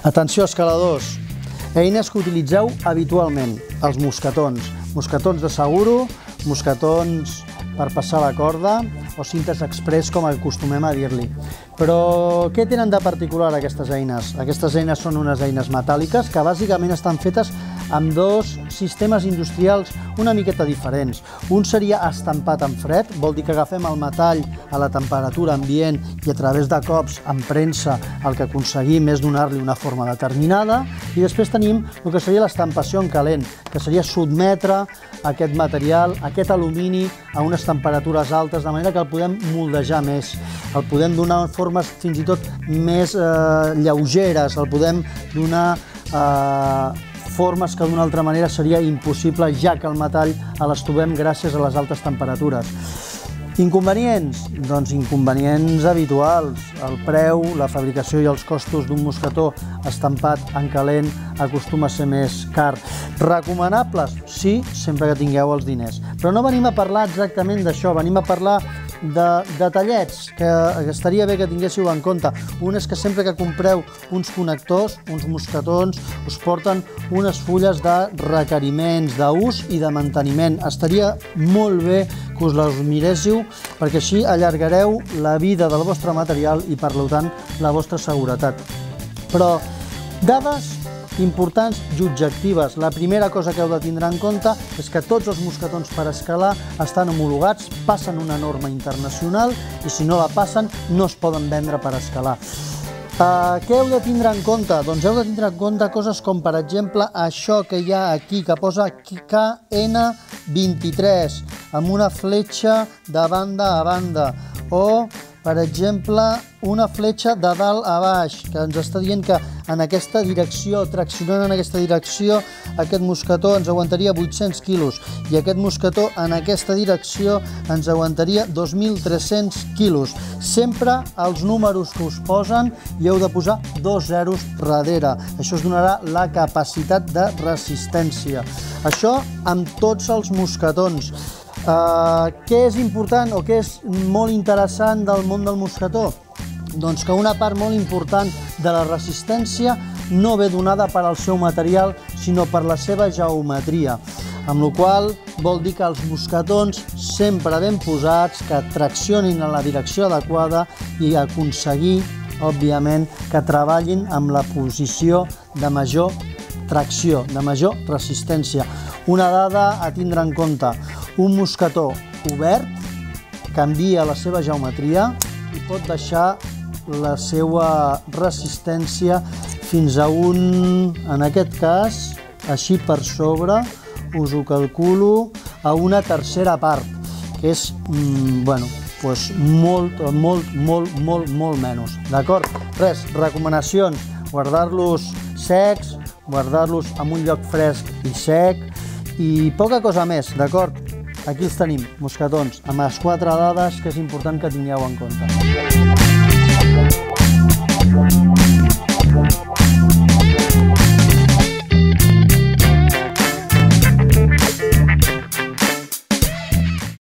Atenció, escaladors, eines que utilitzeu habitualment, els mosquetons. Mosquetons de seguro, mosquetons per passar la corda o cintes express, com acostumem a dir-li. Però què tenen de particular aquestes eines? Aquestes eines són unes eines metàl·liques que bàsicament estan fetes amb dos sistemes industrials una miqueta diferents. Un seria estampat en fred, vol dir que agafem el metall a la temperatura ambient i a través de cops amb premsa el que aconseguim és donar-li una forma determinada, i després tenim el que seria l'estampació en calent, que seria sotmetre aquest material, aquest alumini, a unes temperatures altes, de manera que el podem moldejar més, el podem donar formes fins i tot més lleugeres, el podem donar formes que d'una altra manera seria impossible, ja que el metall l'estovem gràcies a les altes temperatures. Inconvenients? Doncs inconvenients habituals. El preu, la fabricació i els costos d'un mosquetó estampat en calent acostuma a ser més car. Recomanables? Sí, sempre que tingueu els diners. Però no venim a parlar exactament d'això, venim a parlar de detallets que estaria bé que tinguéssiu en compte. Un és que sempre que compreu uns connectors, uns mosquetons, us porten unes fulles de requeriments, d'ús i de manteniment. Estaria molt bé que us les miréssiu, perquè així allargareu la vida del vostre material i, per tant, la vostra seguretat. Però dades importants i objectives. La primera cosa que heu de tindre en compte és que tots els mosquetons per escalar estan homologats, passen una norma internacional i si no la passen no es poden vendre per escalar. Què heu de tindre en compte? Doncs heu de tindre en compte coses com, per exemple, això que hi ha aquí, que posa KN23, amb una fletxa de banda a banda, o, per exemple, una fletxa de dalt a baix, que ens està dient que en aquesta direcció, traccionant en aquesta direcció, aquest mosquetó ens aguantaria 800 quilos i aquest mosquetó en aquesta direcció ens aguantaria 2.300 quilos. Sempre els números que us posen hi heu de posar 2 zeros darrere. Això us donarà la capacitat de resistència. Això amb tots els mosquetons. Què és important o què és molt interessant del món del mosquetó? Doncs que una part molt important de la resistència no ve donada per al seu material, sinó per la seva geometria, amb la qual vol dir que els mosquetons sempre ben posats, que traccionin en la direcció adequada i aconseguir, òbviament, que treballin amb la posició de major tracció, de major resistència. Una dada a tindre en compte: un mosquetó obert canvia la seva geometria i pot deixar la seva resistència fins a en aquest cas, així per sobre, us ho calculo, a una tercera part, que és, molt menys. D'acord? Res, recomanacions: guardar-los secs, guardar-los en un lloc fresc i sec, i poca cosa més, d'acord? Aquí els tenim, mosquetons, amb les 4 dades que és important que tingueu en compte.